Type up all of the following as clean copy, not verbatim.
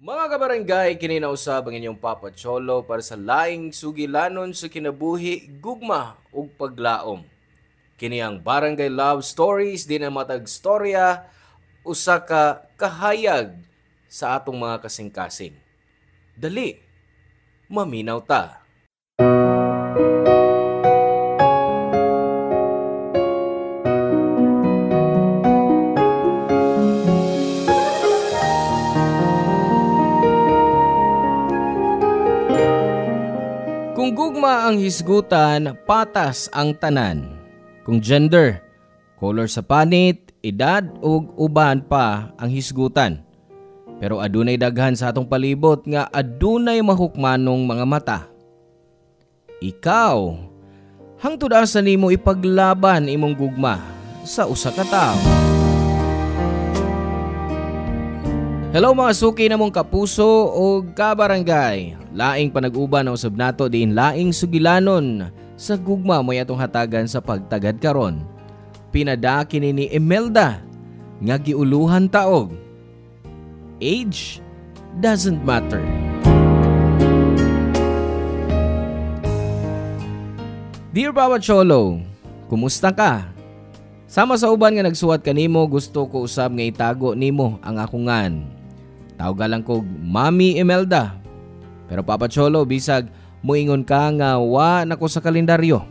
Mga kabarangay, kininausab ang inyong Papa Cholo para sa laing sugilanon sa kinabuhi, gugma ug paglaom. Kini ang Barangay Love Stories, di na matag storya, usa ka kahayag sa atong mga kasing-kasing. Dali, maminaw ta. Kung gugma ang hisgutan, patas ang tanan. Kung gender, color sa panit, edad ug uban pa ang hisgutan. Pero adunay daghan sa atong palibot nga adunay mahukmanong mga mata. Ikaw, hangtod asa nimo ipaglaban imong gugma sa usa ka tawo. Hello mga suki namong kapuso o kabarangay. Laing panag-uban ang usab nato diin laing sugilanon sa gugma may atong hatagan sa pagtagad karon. Pinadaki ni Imelda nga giuluhan taog. Age doesn't matter. Dear Papa Cholo, kumusta ka? Sama sa uban nga nagsuwat kanimo, gusto ko usab nga itago nimo ang akungan. Tawag lang ko Mami Imelda. Pero Papa Cholo, bisag muingon ka nga wa nako sa kalendaryo.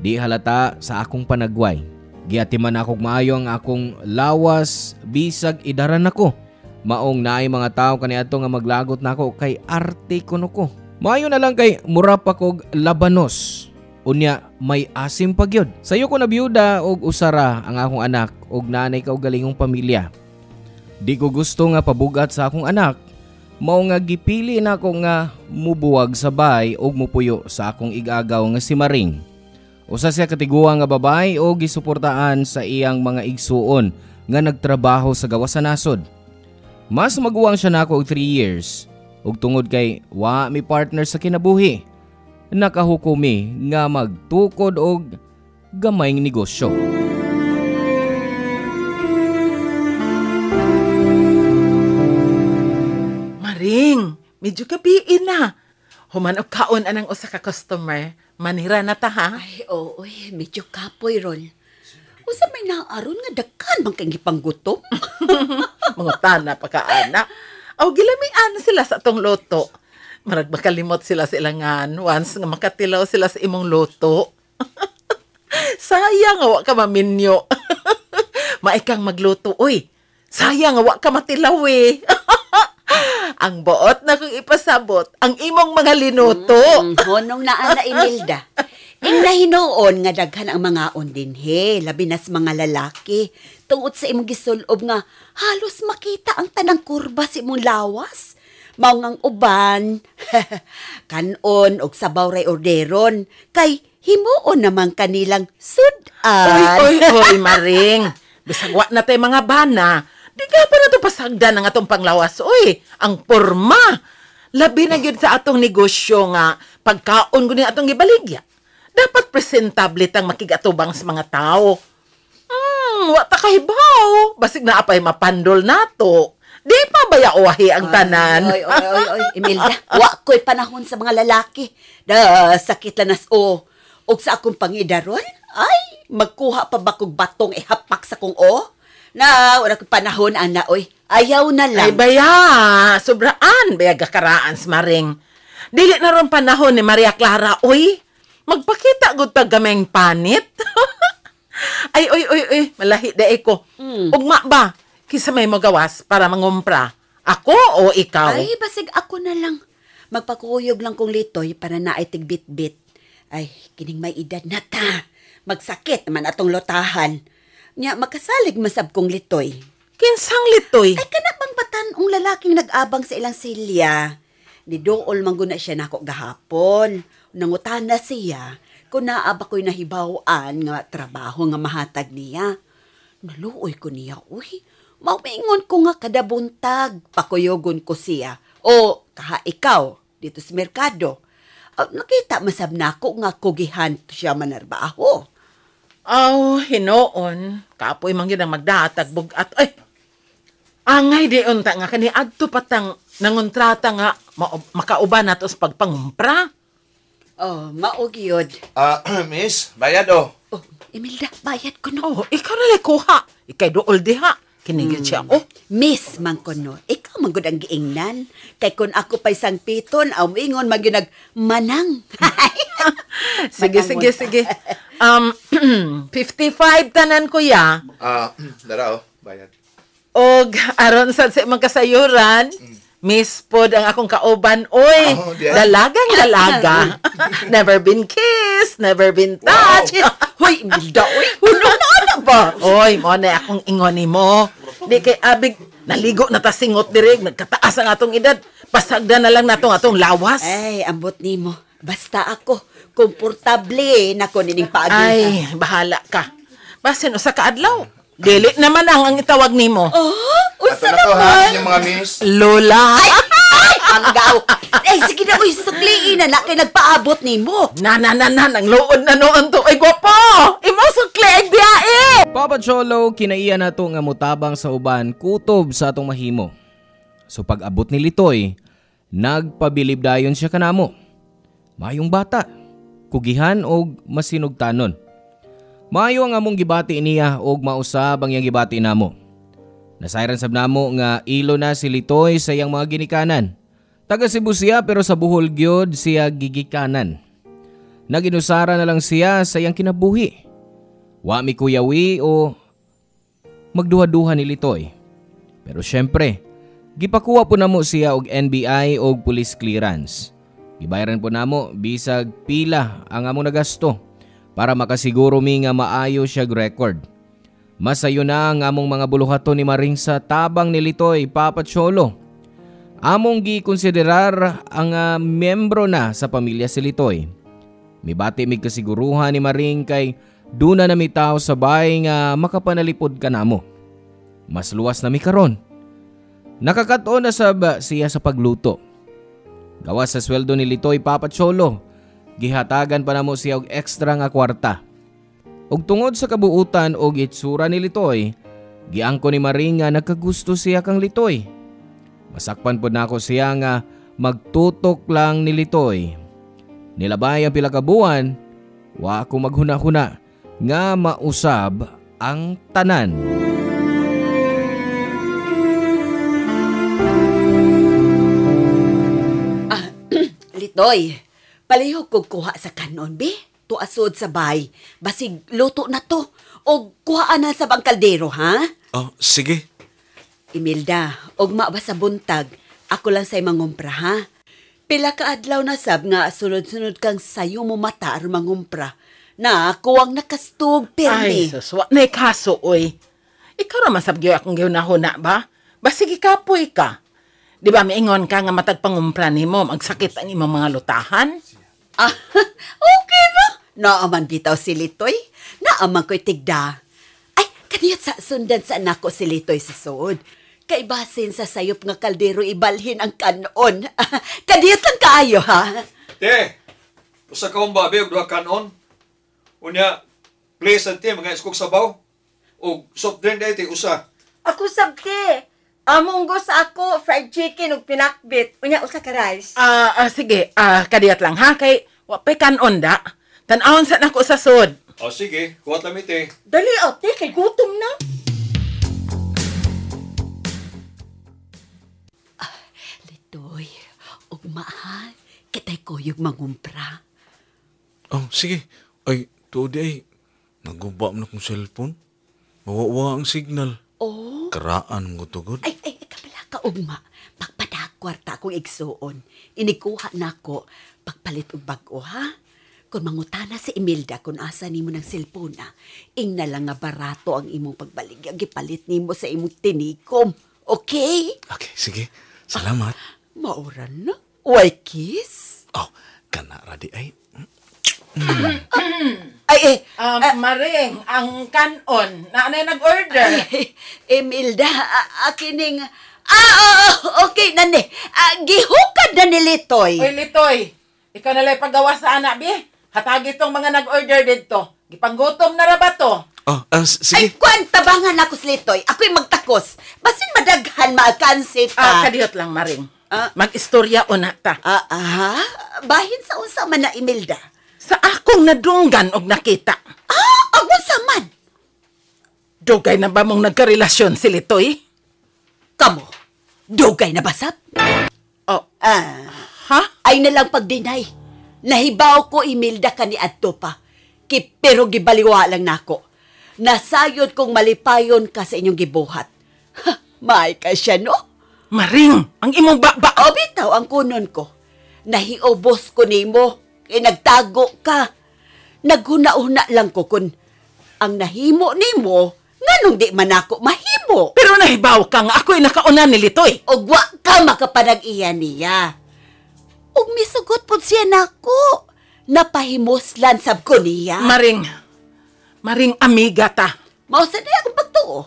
Di halata sa akong panagway. Giatiman akong maayo ang akong lawas, bisag idaran nako. Maong naay mga tao kaniadto nga maglagot nako kay arte kuno ko. Maayo na lang kay mura pa kog labanos. Unya may asim pagyod. Sayo ko na biyuda og usara ang akong anak og nanay ka og galingong pamilya. Di ko gusto nga pabugat sa akong anak. Mao nga gipili na ako nga mubuwag sa bay og mupuyo sa akong igagaw nga si Maring. Usa siya katiguwa nga babay og gisuportaan sa iyang mga igsuon nga nagtrabaho sa gawas sa nasod. Mas maguwang siya nako og 3 years ug tungod kay wa mi partner sa kinabuhi. Nakahukumi nga magtukod og gamayng negosyo. Maring, medyo gabiin na. Human og kaon anang usa ka customer. Manira na ta ha. Ay, oy, medyo kapoy ron. Usa may naaron nga daghan man kay gipanggutom. Mga tana pa ka ana. Aw gilamian sila sa atong loto. Marag makalimot sila sa ilangan once nga makatilaw sila sa imong loto. Sayang nga wa ka maminyo. Maikang magluto, oy. Sayang nga wa ka matilaw eh. Ang buot na kung ipasabot ang imong mga linuto. Honong naa na Imelda. Ing nahinoon nga daghan ang mga ondinhe, labi nas mga lalaki. Tungod sa imong gisulob nga halos makita ang tanang kurba sa imong lawas. Maungang uban, kanon og sabaw ray orderon, kay himuon naman kanilang sudan. Oy, Maring. Bisag wa na tay mga bana. Di ka pa na ito pasagdan ang atong panglawas. Uy, ang porma. Labi na yun sa atong negosyo nga pagkaon ko ni atong gibaligya. Dapat presentable tang makigatubang sa mga tao. Wa ta kahibaw. Basig na apay mapandol nato. Di pa baya uwahi ang tanan. Oy, Imelda, wa ko'y panahon sa mga lalaki. Da, sakit lanas o. Og sa akong pangidaron, ay, magkuha pa ba kong batong ihapak sa kong o? Na, wala ko'y panahon, ana, oy. Ayaw na lang. Ay baya, sobraan baya gakaraan sa Maring. Dili na ron panahon ni Maria Clara, oy. Magpakita gud ta gameng panit. Ay, oy, malahi daay ko. Ugma ba? Kisa may magawas para mangumpra. Ako o ikaw? Ay, basig ako na lang. Magpakuyog lang kong litoy para naay tigbit-bit. Ay, kining may edad na ta. Magsakit naman atong lotahan. Nya, magkasalig masab kong litoy. Kinsang litoy? Ay, kanapang batanong lalaking nag-abang sa ilang silya. Nidool mangguna siya nako gahapon. Nangutan na siya kung naaba ko'y nahibawaan nga trabaho nga mahatag niya. Naluoy ko niya, uy. Maumingon ko nga kada buntag, pakuyogon ko siya. O, kaha ikaw, dito sa merkado. Nakita masab na ako nga kugihan siya manarbaho. Hinoon. Kapoy man yun ang magdahatag bugat. Ay, Angay di unta nga kani adto patang nangontrata nga makauban nato sa pagpangumpra. Oh, maugyod. Miss, bayad oh. Oh, Imelda, bayad ko no. Oh, ikaw na lang kuha. Ikay dool diha. Kinigil siya ako. Miss man ko no, ikaw man gud ang giingnan. Kay kun ako pa isang piton, aw ingon magyunag manang. Sige. 55 tanan kuya. Dara oh, bayad. Og aron sa imong kasayuran, miss pod ang akong kauban. Oy, Oh, diyan. dalaga. Never been kissed, never been touched. Hoy, Imelda, oy, huno na ba? Oy, mo na akong ingon nimo. Di kay abig naligo na ta singot dirig, nagkataas ang atong edad. Pasagda na lang natong atong lawas. Ay, ambot nimo. Basta ako, komportable na ko nining paagi. Ay, bahala ka. Basin usa ka adlaw. Dili naman ang itawag nimo. Oh, Ato unsa na to ha, naman? yung mga miss. Lola. Ay, anggaw. Ay, sige na, uy, sukliin na kay nagpaabot nimo. Nang lood na noon to. Ay, gwapo! Imo sukli, biyae! Papa Cholo, kinaiya na to nga mutabang sa uban kutob sa atong mahimo. So pag abot ni Litoy, nagpabilib dayon siya kanamo. Mayong bata, kugihan og masinugtanon. Maayo ang among gibati niya og mausab ang iyang gibati namo. Nasayran sab namo nga ilo na si Litoy sa iyang mga ginikanan. Taga Cebu siya pero sa Bohol gyud siya gigikanan. Naginusara na lang siya sa iyang kinabuhi. Wa mi kuyawi o magduha-duha ni Litoy. Pero syempre, gipakuha po namo siya og NBI og police clearance. Gibayaran po namo bisag pila ang among nagasto para makasiguro mi nga maayo siya record. Masayo na ang among mga buluhaton ni Maring sa tabang ni Litoy, Papa Cholo. Among gikonsiderar ang membro na sa pamilya si Litoy. Mibati mig kasiguruhan ni Maring kay duna na mitaw sabay nga makapanalipod ka namo. Mas luwas na mi karon. Nakakatuon na sab siya sa pagluto. Gawas sa sweldo ni Litoy, Papa Cholo, gihatagan pa namo siya og ekstra nga kwarta. Og tungod sa kabuutan og itsura ni Litoy, giangko ni Maring nga nagkagusto siya kang Litoy. Masakpan pod nako siya nga magtutok lang ni Litoy. Nilabay ang pila ka buwan, wa ako maghuna-huna nga mausab ang tanan. Litoy, palihog kog kuha sa kanon, be. Tuasod sa bay. Basig luto na to. O kuhaan na sa bang kaldero, ha? Oh, sige. Imelda, ogma ba sa buntag? Ako lang sa'y mangumpra, ha? Pila ka adlaw na sab nga sunod-sunod kang sayo mo mata ar mangumpra. Na kuwang nakastug Ay, pirmi. suswa na kaso, oy. Ikaw naman sabgyo akong gihunahuna ba? Basig ikapoy ka. Di ba miingon ka nga matag pangumpra nimo, magsakit ang imong mga lutahan? Ah, okay na. Naaman bitaw si Litoy. Naaman ko'y tigda. Ay, kaniyat sa sundan sa anak ko si Litoy sa suod. Kay basin sa sayop nga kaldero ibalhin ang kanon. Kaniyat lang kaayo, ha? Te, usa ka mong babi og duha kanon. Unya, please ante mga iskog sabaw. Og soft drink dahil te usa. Ako sabti. Among sa ako, fried chicken ug pinakbit. Unya, usa ka rice. Sige, kadiyat lang ha, kay wapay kanon da. Tanawon sa nako sa sud. O sige, kuwat lami te. Dali, ate, kay gutom na. Litoy, ugma ha. Kitay koyog mangumpra. Oh, sige. Ay, tuod ay. Naguba mo na kong cellphone. Mawawa ang signal. Oh. Karaan mo tugod. Ay, kapala ka, ugma. Pagpadakwarta akong igsuon. Inikuha na ako. Pagpalit og bag-o, ha? Kung mangutana si Imelda kung asa nimo ng cellphone na, ing na lang nga barato ang imong pagbaligya. Gipalit nimo sa imong tinikom. Okay? Okay, sige. Salamat. Mauran na. Why kiss? Oh, kana radi ay. Ay, Maring, ang kanon, na nag-order. Imelda, akining... okay, nani. Gihukad na ni Litoy. Oy, Litoy, ikaw na lang paggawa sa anak, bi. Hatagi tong mga nag-order dito. Gipanggutom na ra ba to? Ay, sige. kwan, tabangan ako slitoy. Ako'y magtakos. Basin madaghan maakansit ta. Kadiyot lang, Maring. Ah. Mag-istorya o na ta. Bahin sa unsa man na Imelda. Sa akong nadunggan og nakita. Ako sa man. Dugay na ba mong nagkarelasyon si Litoy? Kamo, dugay na basap? Oh, Ha? Ay nalang pag-deny. Nahibaw ko Imelda ka ni adto pa. Pero gibaliwa lang nako. Nasayod kong malipayon ka sa inyong gibuhat. May ka siya, no? Maring, ang imong baba. O bitaw ang kunon ko. Nahiobos ko nimo. Nagtago ka. Naghuna-una lang ko kun ang nahimo nimo, nganong di man ako mahimo. Pero nahibaw ka nga ako'y nakauna ni Litoy. Og wa ka makapanag-iya niya. Og misugot po siya nako. Napahimoslan sab ko niya. Maring amiga ta. Mausa na akong pagtuo.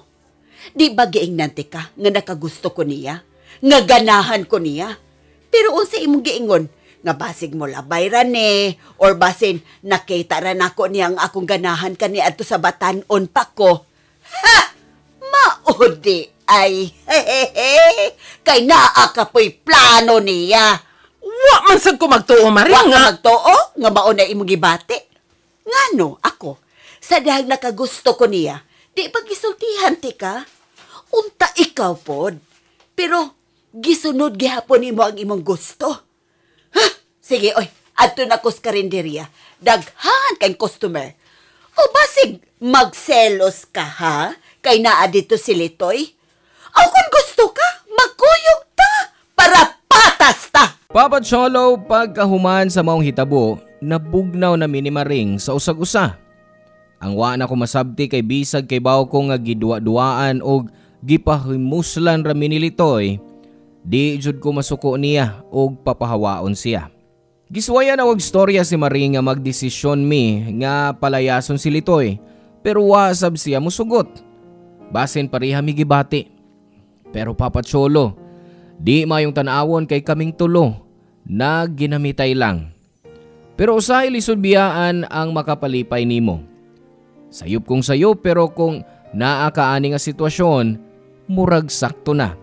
Di ba giingnante ka nga nakagusto ko niya? Nga ganahan ko niya? Pero unsa imong giingon? Nga basig mo labay ra ni or basin nakita ra nako niya ang akong ganahan kani adto sa Batan-on pa ko. Ha! Maudi ay kay naa ka po'y plano niya. Wa man sad ko magtuo, Maring. Wa Nga. ka magtuo nga mao na imong gibati. Ngano ako sa dahag nakagusto ko niya, di ba gisultihan ti ka? Unta ikaw pod. Pero gisunod gihapon nimo ang imong gusto. Ha? Sige, oy, adto na ko sa karinderya. Daghan kay customer. O basig magselos ka ha? Kay naa dito si Litoy. O kung gusto ka, magkuyog ta para patas ta. Papa Cholo, pagkahuman sa maong hitabo, nabugnaw na ni Maring sa usag-usa. Ang wa na ko masabti kay bisag kay baw ko nga gidua-duaan og gipahimuslan ra ni Litoy, di jud ko masuko niya og papahawaon siya. Giswayan na og storya si Maring nga magdesisyon mi nga palayason si Litoy, pero wa sab siya musugot. Basin pareha mi gibati. Pero Papa Cholo, di mayong tanawon kay kaming tulo na ginamitay lang. Pero usahay lisod biyaan ang makapalipay nimo. Sayop kong sayop pero kung naakaani nga sitwasyon, murag sakto na.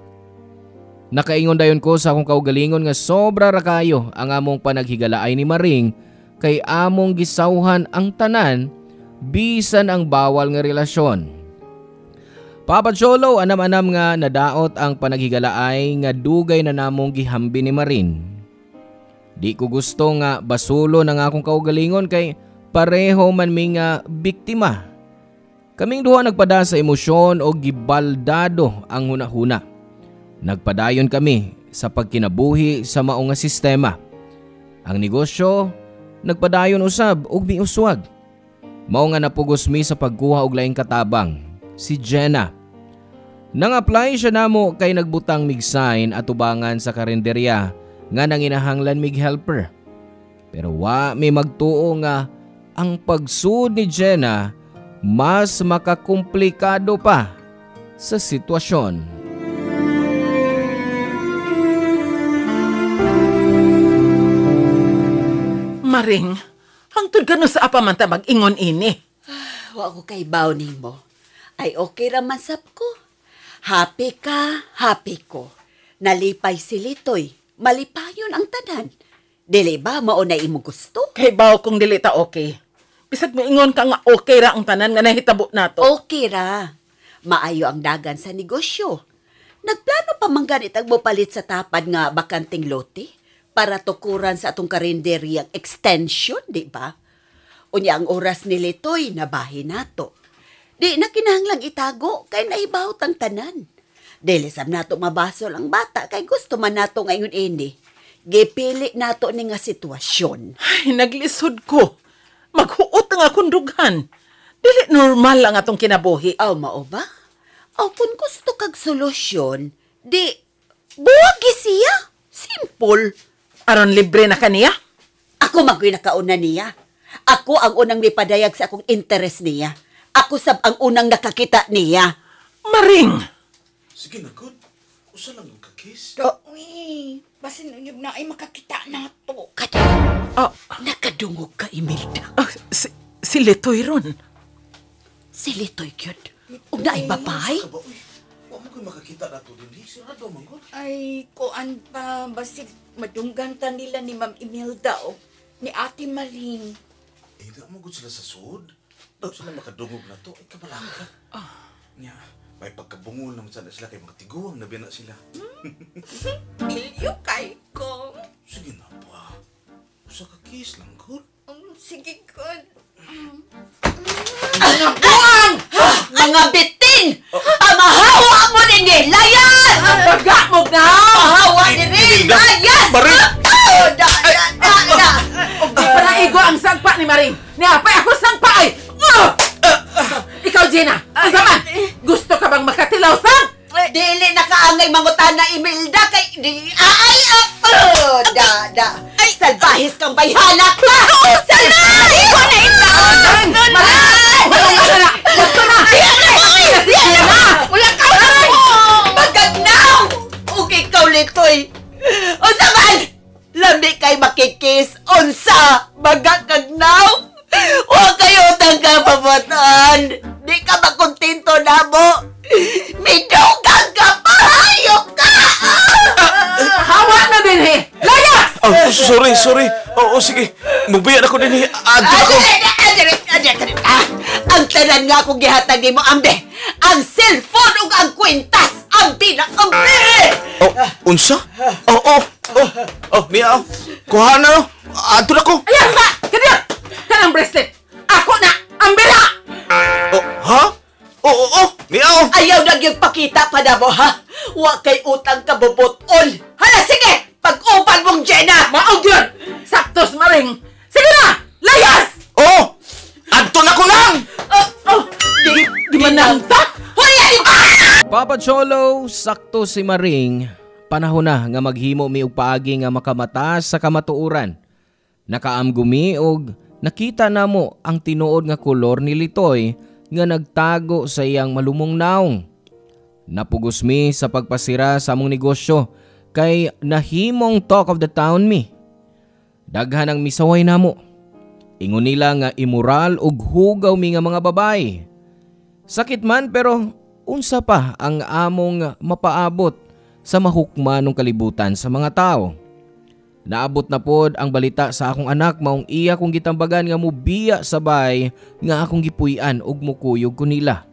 Nakaingon dayon ko sa akong kaugalingon nga sobra ra kayo ang among panaghigalaay ni Maring kay among gisawhan ang tanan bisan ang bawal nga relasyon. Papa Cholo, anam-anam nga nadaot ang panaghigalaay nga dugay na namong gihambi ni Marin. Di ko gusto nga basulo ng akong kaugalingon kay pareho man mi nga biktima. Kaming duha nagpada sa emosyon o gibaldado ang hunahuna. Nagpadayon kami sa pagkinabuhi sa mao nga sistema. Ang negosyo, nagpadayon usab og miuswag. Mao nga napugos mi sa pagkuha og laing katabang, si Jenna. Nang-apply siya namo kay nagbutang mig sign at tubangan sa karinderya nga nanginahanglan mig helper. Pero wa may magtuo nga ang pagsud ni Jenna mas makakomplikado pa sa sitwasyon. Maring, hangtod ka no sa apa man ta mag-ingon ini. Wa ko kay baw nimo. Ay okay ra man sab ko. Happy ka, happy ko. Nalipay si Litoy, malipayon ang tanan. Dili ba mao na imo gusto? Kay baw kong dili ta okay. Bisag moingon ka nga okay ra ang tanan nga nahitabo nato. Okay ra. Maayo ang dagan sa negosyo. Nagplano pa man ganit ang mopalit sa tapad nga bakanting lote para tukuran sa atong karinderyang extension, di ba? Unya ang oras ni Litoy na bahin nato. Di na kinahanglang itago kay naibawot ang tanan. Dili sab nato mabasol ang bata kay gusto man nato ngayon ini. Gipili nato ni nga sitwasyon. Ay, naglisod ko. Maghuot ang akong dughan. Dili normal ang atong kinabuhi. Aw mao ba? Aw kung gusto kag solusyon, di buwagi siya. Simple. Aron libre na kaniya? Ako magoy nakauna niya. Ako ang unang mipadayag sa akong interes niya. Ako sab ang unang nakakita niya. Maring! Sige na, good. Usa lang ang kakis. Uy, basin unyog na ay makakita na to. Kaya, Oh, nakadungog ka, Imelda. si Litoy ron. Si Litoy gyud. Ug naay babay? Aba, uy. Wa mo ko'y makakita na to din. Sirado, manggol. Ay, kuan pa, basig madunggan ta nila ni Ma'am Imelda o ni Ate Maling. Eh, di mo gud sila sa sud. Daw sila makadungog na to. Ay, kabalaka. Nya, may pagkabungol naman sana sila kay mga tiguang na biya na sila. Ilyo kay ko. Sige na pa. Usa ka kiss lang, good. Sige, good. Mga bitin! Pamahawa mo din layas! Baga mo na! Pamahawa din layas! Maring! Da! Di pa naigo ang sagpa ni Maring. Niapay ako sangpa ay! Ikaw, Gina, ang zaman! Gusto ka bang makatilaw sang? Dili nakaangay mangutan na Imelda kay di da. Salbahis kang bayhana ka! Salbahis! Iko na ito! Gusto na! Wala ka! Magagnaw! Ug ikaw, Litoy! Unsa man? Lambi kay makikis! Unsa? Magagnaw? Huwag kayo tangka pabatan! Di ka makontento na mo! Midugang ka! Pahayop ka! Hawa na din, he! Layas! Oh, sorry. Oo, sige. Magbiyan ako din. Adto ako. Ang tanan nga akong gihatag ni mo, ambe! Ang cellphone ug ang kwintas! Ambe na ambe! Oh, unsa? Oh, niya. Kuha na. Adto na ko. Ayan ba? Kanyan! Kanang bracelet! Ako na! Ang bila! Oh, ha? Oo. Niya. Ayaw na yung pakita pa na mo, ha? Wa kay utang ka bubot-on! Hala, sige! Pag-upan mong Jenna! Maog yun! Saktos, Maring! Sige na! Layas! Oh! Adto na ko lang! Di man nanta? Papa Cholo, sakto si Maring. Panahon na nga maghimo mi og paagi nga makamata sa kamatuoran. Nakaamgumi og nakita namo ang tinuod nga kolor ni Litoy nga nagtago sa iyang malumong naong. Napugos mi sa pagpasira sa among negosyo kay nahimong talk of the town mi. Daghan ang misaway namo. Ingon nila nga immoral ug hugaw mi nga mga babae. Sakit man pero unsa pa ang among mapaabot sa mahukmanong kalibutan sa mga tao. Naabot na pod ang balita sa akong anak maong iya kong gitambagan nga mubiya sabay nga akong gipuy-an ug mukuyog ko nila.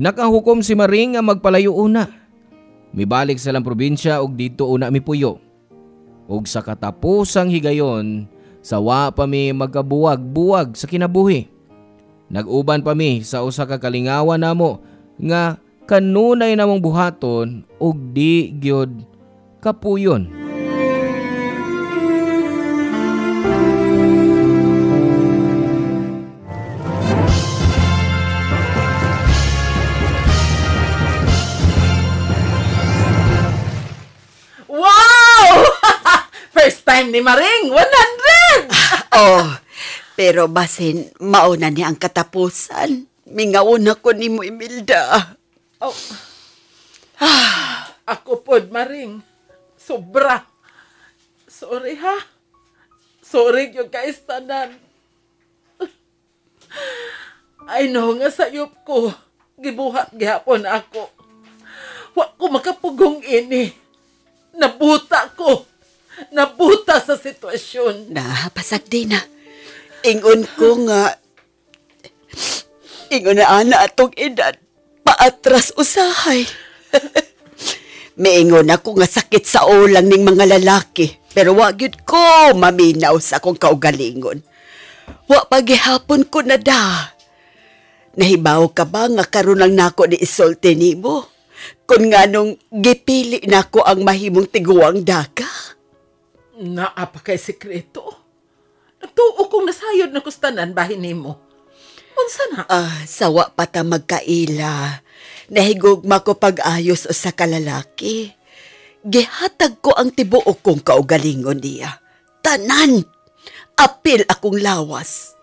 Nakahukom si Maring nga magpalayo una. Mibalik sa lang probinsya ug dito una mipuyo. Ug sa katapusang higayon, sawa pa mi magkabuwag-buwag sa kinabuhi. Nag-uban pa mi sa usa ka kalingawan namo nga kanunay namong buhaton ug di gyud kapuyon. Wow! First time ni Maring! 100! Oh, pero basin mauna ni ang katapusan. Mingauna ko ni mo, Imelda. Oh. Ako pod, Maring. Sobra. Sorry, ha? Sorry yung kaistanan. I know nga sayop ko. Gibuhat gihapon ako. Wa ko makapugong ini. Nabuta ko. Nabuta sa sitwasyon. Pasag din na. Ingon ko nga, ingon na ana atong edad, paatras usahay. Maingon ako nga sakit sa ulang ning mga lalaki, pero wag yun ko maminaw sa akong kaugalingon. Wa pagihapon ko na da. Nahibaw ka ba nga karon lang nako ni isulti nimo? Kung nga nung gipili nako ang mahimong tiguang daga? Naa pa kay sekreto. Nagtuo kong nasayod na kustanan bahin nimo. Unsa na? Sawa pa ta magkaila. Nahigugma ko pag-ayos sa kalalaki. Gihatag ko ang tibuok kong kaugalingon niya. Tanan! Apil akong lawas.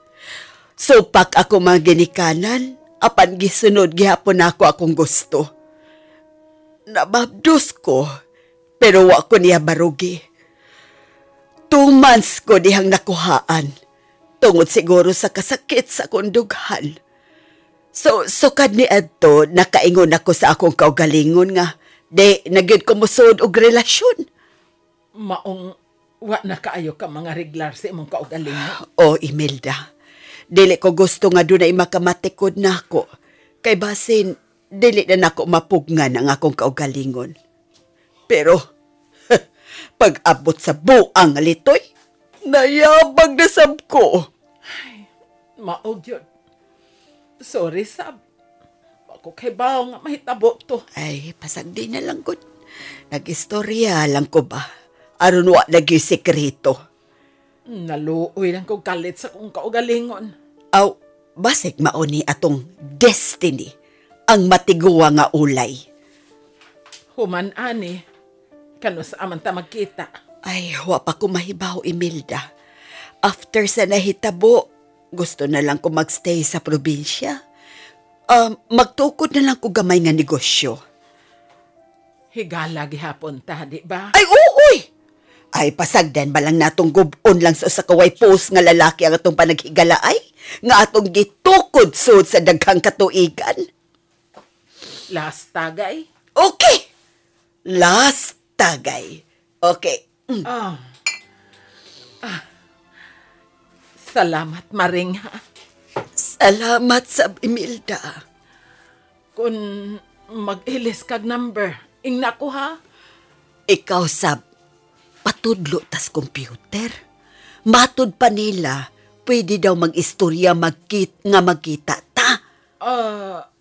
Supak ako mga ginikanan, apan gisunod gihapon ako akong gusto. Nababdos ko, pero wa ko niya barugi. 2 months ko dihang nakuhaan, tungod siguro sa kasakit sa kundughan. So, sukad ni Adto, nakaingon ako sa akong kaugalingon nga, de, nagyod ko musod og relasyon. Maong wa na kaayo ka mga reglar sa imong kaugalingon. O, Imelda, dili ko gusto nga doon ay makamatikod na ako. Kay basin, dili na nako mapugngan ang akong kaugalingon. Pero, pag abot sa buang alitoy, nayabag na sab ko. Maog yun. Sorry, Sab. Ako kay bawo nga mahitabo to. Ay, pasagdi na lang gud. Nag-istorya lang ko ba? Aron wa lagi sekreto. Naluoy lang kong kalit sa kong kaugalingon. Aw, basig mauni atong destiny ang matiguwa nga ulay. Human ani, kano sa aman ta magkita. Ay, wa pa ko mahibaw, Imelda. After sa nahitabo, gusto na lang ko magstay sa probinsya. Magtukod na lang ko gamay nga negosyo. Higala gihapon ta, di ba? Ay, uy! Ay, pasagdan ba lang natong gubon lang sa kaway post nga lalaki ang atong panaghigalaay? Nga atong gitukod sud sa daghang katuigan? Last tagay? Okay! Last tagay. Okay. Salamat, Maring, ha? Salamat sa Imelda. Kung mag-ilis kag number, ingna ko, ha? Ikaw, Sab, patudlo tas computer. Matud pa nila, pwede daw mag-istorya magkita ta.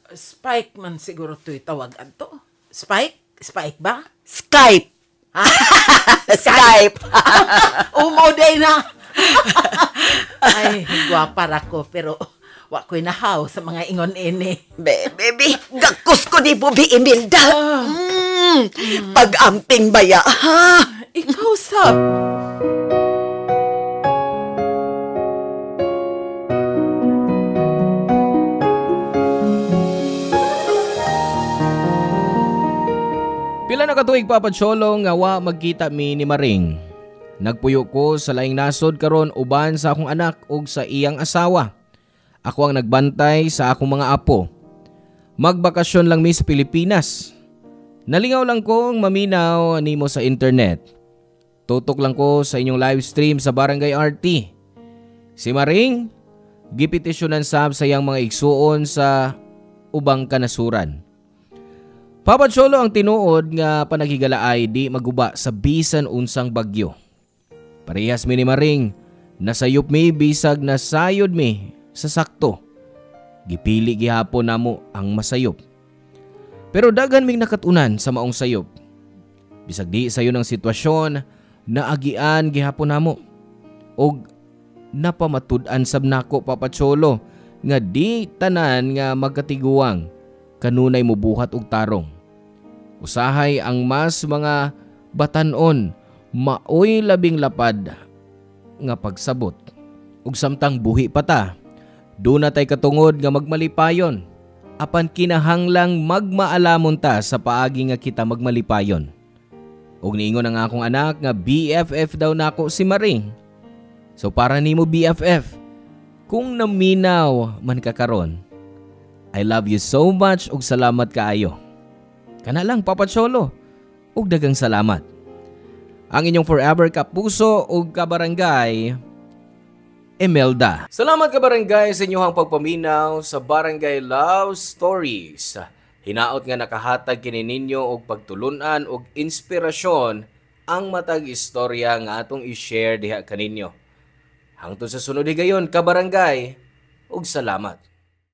Spike man siguro to'y tawagan to. Spike? Spike ba? Skype. Skype. Umoday na. Ay, gwapa ko, pero wa ko'y nahaw sa mga ingon ini. Baby, gakos ko di po, Imelda. Pag-amping baya, ha? Ikaw, Sab. Pila na katuig Papacholo nga wa magkita mi ni Maring. Nagpuyo ko sa laing nasod karon uban sa akong anak ug sa iyang asawa. Ako ang nagbantay sa akong mga apo. Magbakasyon lang mi sa Pilipinas. Nalingaw lang kong maminaw nimo sa internet. Tutok lang ko sa inyong live stream sa Barangay RT. Si Maring, gipetisyonan sab sa iyang mga igsuon sa ubang kanasuran. Papacholo ang tinuod nga panaghigalaay di maguba sa bisan unsang bagyo. Parehas mi ni Maring, nasayop mi bisag nasayod mi sa sakto. Gipili gihapon namo ang masayop. Pero daghan ming nakatunan sa maong sayop. Bisag di sayo ng sitwasyon, naagian gihapon namo. Og napamatud-an sab nako Papacholo nga di tanan nga magkatiguang kanunay mubuhat og tarong. Usahay ang mas mga batanon, maoy labing lapad nga pagsabot. Ug samtang buhi pa ta, doon na tay katungod nga magmalipayon. Apan kinahanglang magmaalamon ta sa paagi nga kita magmalipayon. Ug niingon ang akong anak nga BFF daw nako si Maring. So para nimo BFF, kung naminaw man ka karon, I love you so much ug salamat kaayo. Kana lang Papacholo, ug daghang salamat. Ang inyong forever kapuso ug kabarangay, Imelda. Salamat kabarangay sa inyong pagpaminaw sa Barangay Love Stories. Hinaot nga nakahatag kini ninyo og pagtulunan og inspirasyon ang matag istorya nga atong i-share diha kaninyo. Hangtod sa sunod higayon kabarangay, ug salamat.